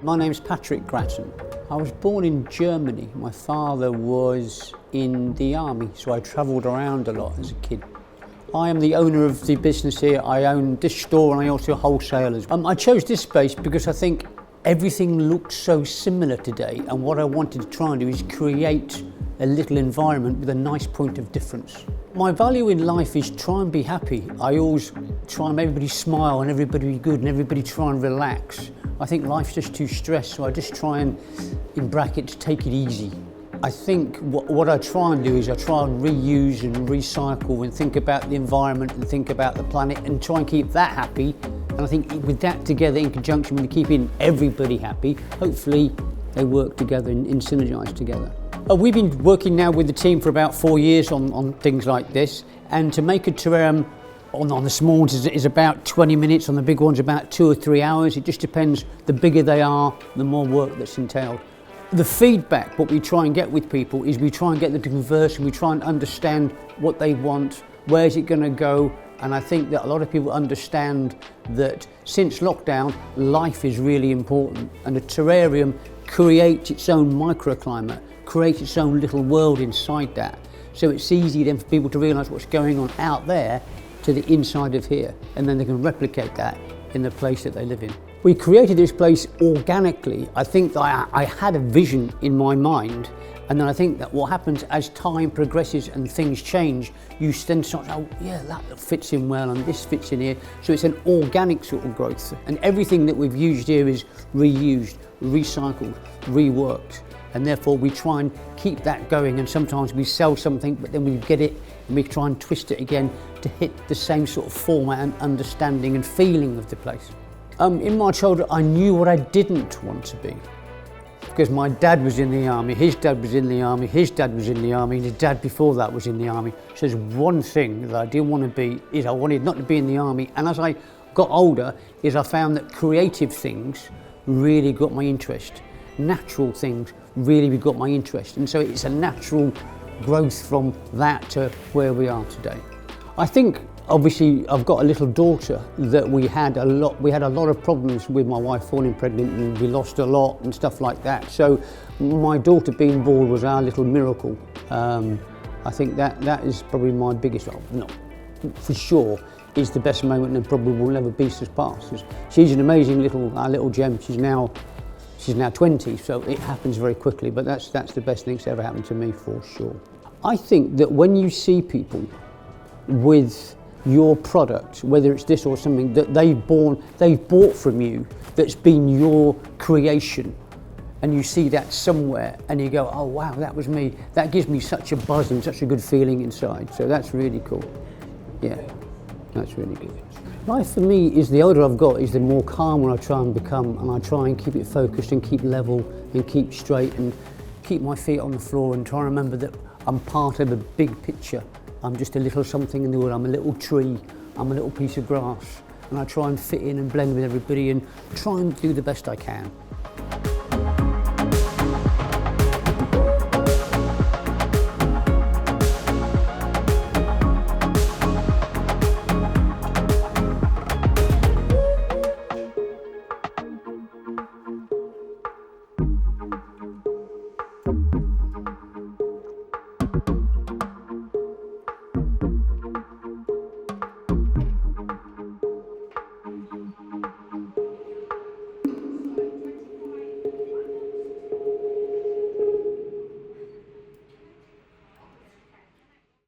My name's Patrick Grattan. I was born in Germany. My father was in the army, so I travelled around a lot as a kid. I am the owner of the business here. I own this store and I also wholesale as well. I chose this space because I think everything looks so similar today, and what I wanted to try and do is create a little environment with a nice point of difference. My value in life is try and be happy. I always try and make everybody smile and everybody be good and everybody try and relax. I think life's just too stressed, so I just try and, in brackets, take it easy. I think what I try and do is I try and reuse and recycle and think about the environment and think about the planet and try and keep that happy. And I think with that together, in conjunction with keeping everybody happy, hopefully they work together and synergise together. We've been working now with the team for about 4 years on things like this, and to make a terrarium on the small ones is about 20 minutes, on the big ones about 2 or 3 hours. It just depends. The bigger they are, the more work that's entailed. The feedback, what we try and get with people is we try and get them to converse and we try and understand what they want, where's it going to go. And I think that a lot of people understand that since lockdown, life is really important, and a terrarium creates its own microclimate, creates its own little world inside that. So it's easy then for people to realise what's going on out there to the inside of here, and then they can replicate that in the place that they live in. We created this place organically. I think that I had a vision in my mind, and then I think that what happens as time progresses and things change, you then start, oh yeah, that fits in well and this fits in here. So it's an organic sort of growth, and everything that we've used here is reused, recycled, reworked. And therefore we try and keep that going, and sometimes we sell something but then we get it and we try and twist it again to hit the same sort of format and understanding and feeling of the place. In my childhood I knew what I didn't want to be, because my dad was in the army, his dad was in the army, his dad was in the army, and his dad before that was in the army. So there's one thing that I didn't want to be, is I wanted not to be in the army, and as I got older is I found that creative things really got my interest. Natural things really got my interest, and so it's a natural growth from that to where we are today. I think obviously I've got a little daughter that we had a lot of problems with my wife falling pregnant, and we lost a lot and stuff like that. So my daughter being born was our little miracle. I think that is probably my biggest, no, for sure, is the best moment and probably will never be surpassed. She's an amazing our little gem. She's now 20, so it happens very quickly, but that's the best thing that's ever happened to me for sure. I think that when you see people with your product, whether it's this or something that they've bought from you, that's been your creation, and you see that somewhere and you go, oh wow, that was me, that gives me such a buzz and such a good feeling inside. So that's really cool. Yeah, that's really good. Life for me is, the older I've got, is the more calmer I try and become, and I try and keep it focused and keep level and keep straight and keep my feet on the floor and try and remember that I'm part of a big picture. I'm just a little something in the world. I'm a little tree, I'm a little piece of grass, and I try and fit in and blend with everybody and try and do the best I can.